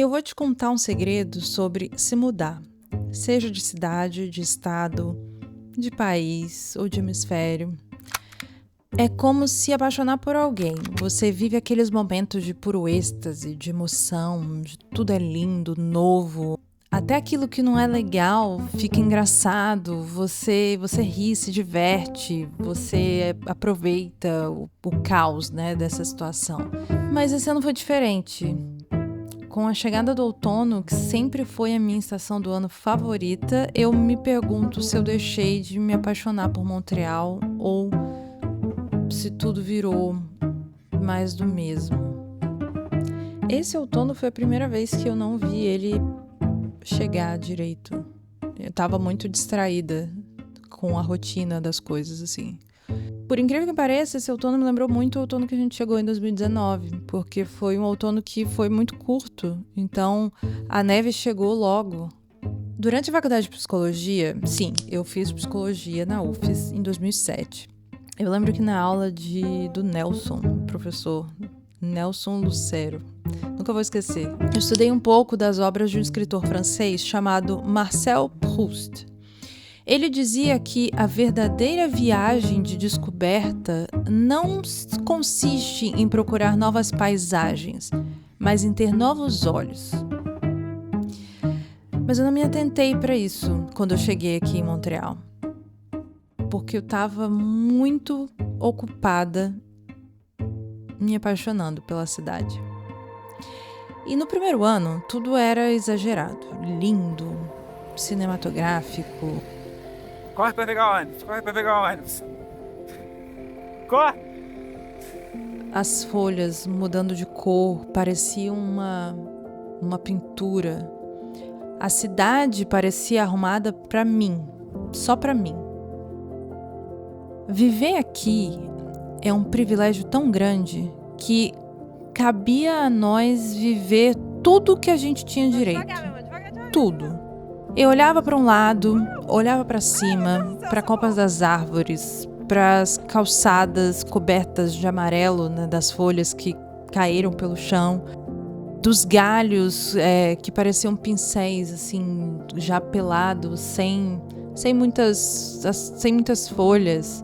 Eu vou te contar um segredo sobre se mudar, seja de cidade, de estado, de país ou de hemisfério. É como se apaixonar por alguém. Você vive aqueles momentos de puro êxtase, de emoção, de tudo é lindo, novo. Até aquilo que não é legal fica engraçado, você ri, se diverte, você aproveita o caos, né, dessa situação. Mas esse ano foi diferente. Com a chegada do outono, que sempre foi a minha estação do ano favorita, eu me pergunto se eu deixei de me apaixonar por Montreal ou se tudo virou mais do mesmo. Esse outono foi a primeira vez que eu não vi ele chegar direito. Eu tava muito distraída com a rotina das coisas, assim. Por incrível que pareça, esse outono me lembrou muito o outono que a gente chegou em 2019, porque foi um outono que foi muito curto, então a neve chegou logo. Durante a faculdade de psicologia, sim, eu fiz psicologia na UFES em 2007. Eu lembro que na aula do Nelson, o professor Nelson Lucero, nunca vou esquecer, eu estudei um pouco das obras de um escritor francês chamado Marcel Proust. Ele dizia que a verdadeira viagem de descoberta não consiste em procurar novas paisagens, mas em ter novos olhos. Mas eu não me atentei para isso quando eu cheguei aqui em Montreal, porque eu estava muito ocupada me apaixonando pela cidade. E no primeiro ano, tudo era exagerado, lindo, cinematográfico. Corre pra pegar o ônibus, corre pra pegar o ônibus. Corre! As folhas mudando de cor, parecia uma pintura. A cidade parecia arrumada para mim, só para mim. Viver aqui é um privilégio tão grande que cabia a nós viver tudo que a gente tinha direito. Tudo. Eu olhava para um lado, olhava para cima, para copas das árvores, para as calçadas cobertas de amarelo, né, das folhas que caíram pelo chão, dos galhos que pareciam pincéis, assim, já pelados, sem muitas folhas.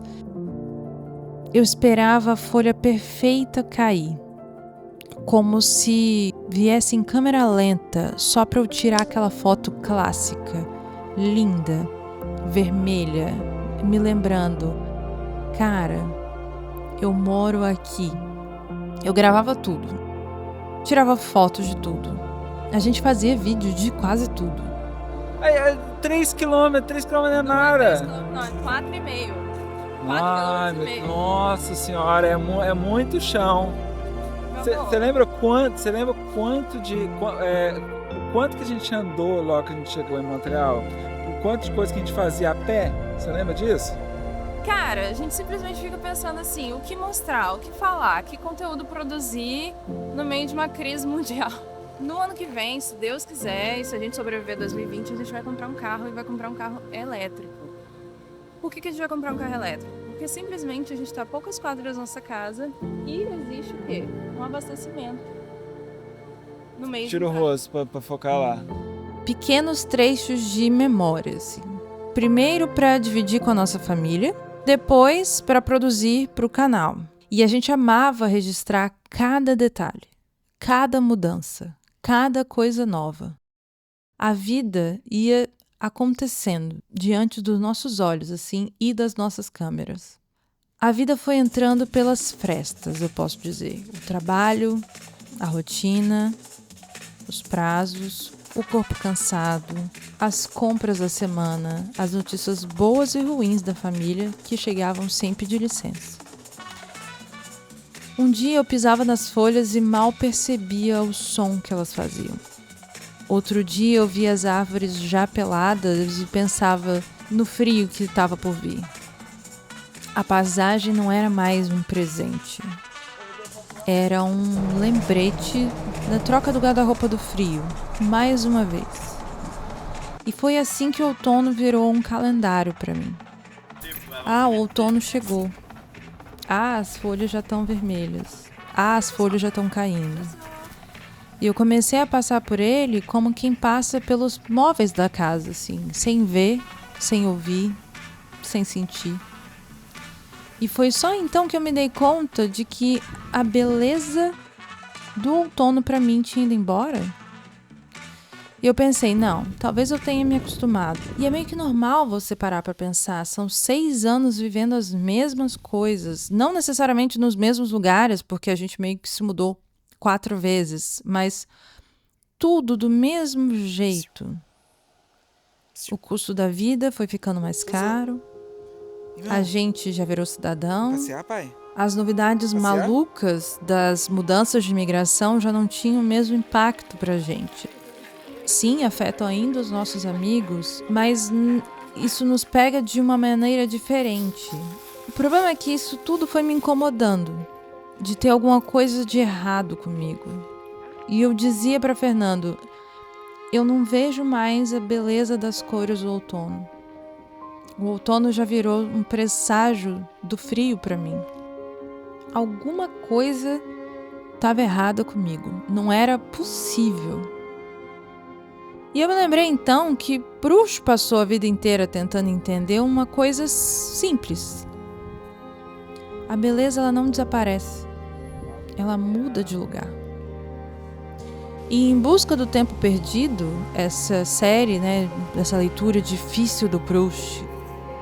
Eu esperava a folha perfeita cair, como se viesse em câmera lenta, só para eu tirar aquela foto clássica, linda, vermelha, me lembrando, cara, eu moro aqui. Eu gravava tudo, tirava fotos de tudo. A gente fazia vídeo de quase tudo. 3 quilômetros não é nada. Não, é 4,5. Ai, nossa senhora, é muito chão. Você lembra quanto que a gente andou logo que a gente chegou em Montreal? O quanto de coisa que a gente fazia a pé? Você lembra disso? Cara, a gente simplesmente fica pensando assim, o que mostrar, o que falar, que conteúdo produzir no meio de uma crise mundial. No ano que vem, se Deus quiser, e se a gente sobreviver a 2020, a gente vai comprar um carro e vai comprar um carro elétrico. Por que a gente vai comprar um carro elétrico? Porque simplesmente a gente está a poucas quadras da nossa casa e existe o quê? Um abastecimento no meio Tira o rosto pra focar lá. Pequenos trechos de memória, assim. Primeiro para dividir com a nossa família, depois para produzir para o canal. E a gente amava registrar cada detalhe, cada mudança, cada coisa nova. A vida ia acontecendo diante dos nossos olhos, assim, e das nossas câmeras. A vida foi entrando pelas frestas, eu posso dizer. O trabalho, a rotina, os prazos, o corpo cansado, as compras da semana, as notícias boas e ruins da família que chegavam sem pedir licença. Um dia eu pisava nas folhas e mal percebia o som que elas faziam. Outro dia eu via as árvores já peladas e pensava no frio que estava por vir. A paisagem não era mais um presente. Era um lembrete da troca do guarda-roupa do frio, mais uma vez. E foi assim que o outono virou um calendário para mim. Ah, o outono chegou. Ah, as folhas já estão vermelhas. Ah, as folhas já estão caindo. E eu comecei a passar por ele como quem passa pelos móveis da casa, assim, sem ver, sem ouvir, sem sentir. E foi só então que eu me dei conta de que a beleza do outono pra mim tinha ido embora. E eu pensei, não, talvez eu tenha me acostumado. E é meio que normal você parar pra pensar. São 6 anos vivendo as mesmas coisas. Não necessariamente nos mesmos lugares, porque a gente meio que se mudou 4 vezes. Mas tudo do mesmo jeito. O custo da vida foi ficando mais caro. A gente já virou cidadão. Passear, pai? As novidades malucas das mudanças de imigração já não tinham o mesmo impacto pra gente. Sim, afetam ainda os nossos amigos, mas isso nos pega de uma maneira diferente. O problema é que isso tudo foi me incomodando, de ter alguma coisa de errado comigo. E eu dizia para Fernando, eu não vejo mais a beleza das cores do outono. O outono já virou um presságio do frio para mim. Alguma coisa estava errada comigo, não era possível. E eu me lembrei então que Proust passou a vida inteira tentando entender uma coisa simples. A beleza ela não desaparece, ela muda de lugar. E Em Busca do Tempo Perdido, essa série, essa leitura difícil do Proust,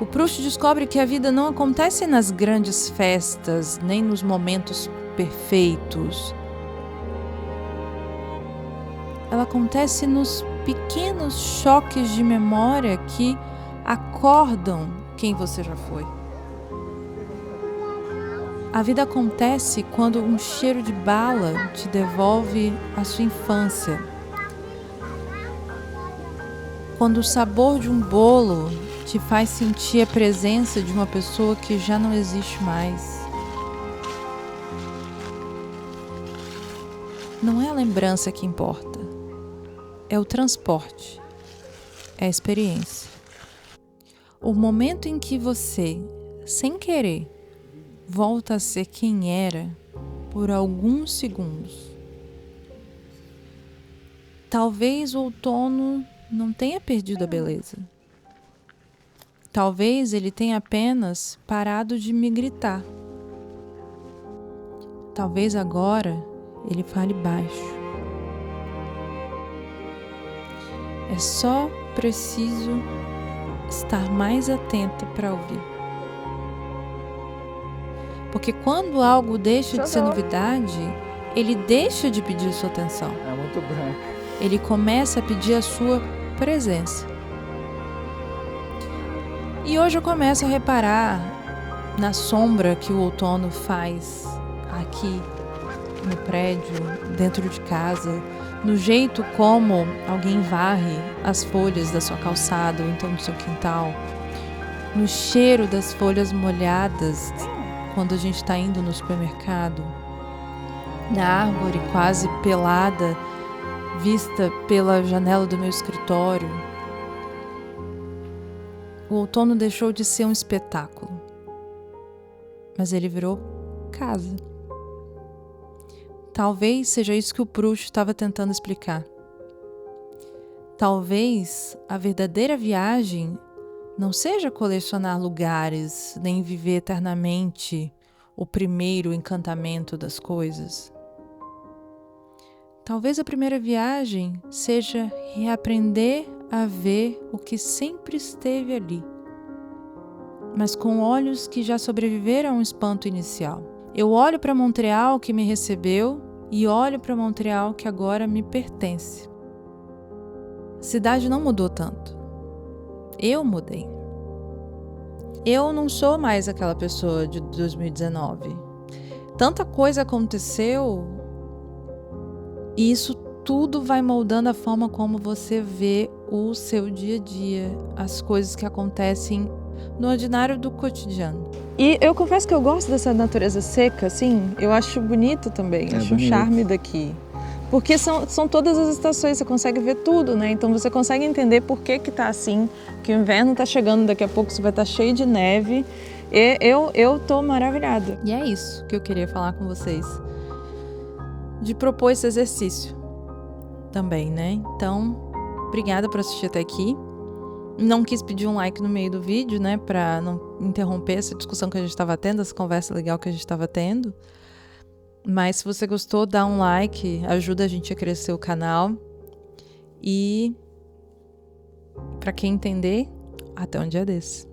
o Proust descobre que a vida não acontece nas grandes festas, nem nos momentos perfeitos. Ela acontece nos pequenos choques de memória que acordam quem você já foi. A vida acontece quando um cheiro de bala te devolve a sua infância. Quando o sabor de um bolo te faz sentir a presença de uma pessoa que já não existe mais. Não é a lembrança que importa. É o transporte, é a experiência. O momento em que você, sem querer, volta a ser quem era por alguns segundos. Talvez o outono não tenha perdido a beleza. Talvez ele tenha apenas parado de me gritar. Talvez agora ele fale baixo. É só preciso estar mais atenta para ouvir. Porque quando algo deixa de ser novidade, ele deixa de pedir sua atenção. É muito branco. Ele começa a pedir a sua presença. E hoje eu começo a reparar na sombra que o outono faz aqui no prédio, dentro de casa, no jeito como alguém varre as folhas da sua calçada ou então do seu quintal, no cheiro das folhas molhadas quando a gente está indo no supermercado, na árvore quase pelada vista pela janela do meu escritório. O outono deixou de ser um espetáculo, mas ele virou casa. Talvez seja isso que o Proust estava tentando explicar. Talvez a verdadeira viagem não seja colecionar lugares, nem viver eternamente o primeiro encantamento das coisas. Talvez a primeira viagem seja reaprender a ver o que sempre esteve ali, mas com olhos que já sobreviveram ao espanto inicial. Eu olho para Montreal que me recebeu e olho para Montreal que agora me pertence. A cidade não mudou tanto. Eu mudei. Eu não sou mais aquela pessoa de 2019. Tanta coisa aconteceu e isso tudo vai moldando a forma como você vê o seu dia a dia, as coisas que acontecem no ordinário do cotidiano. E eu confesso que eu gosto dessa natureza seca, assim, eu acho bonito também, acho bonito. Um charme daqui. Porque são todas as estações, você consegue ver tudo, né? Então você consegue entender por que tá assim, que o inverno tá chegando, daqui a pouco você vai estar cheio de neve. E eu tô maravilhada. E é isso que eu queria falar com vocês. De propor esse exercício. também, né? Então, obrigada por assistir até aqui. Não quis pedir um like no meio do vídeo, né? Pra não interromper essa discussão que a gente estava tendo, essa conversa legal que a gente estava tendo. Mas se você gostou, dá um like, ajuda a gente a crescer o canal. E, pra quem entender, até um dia desse.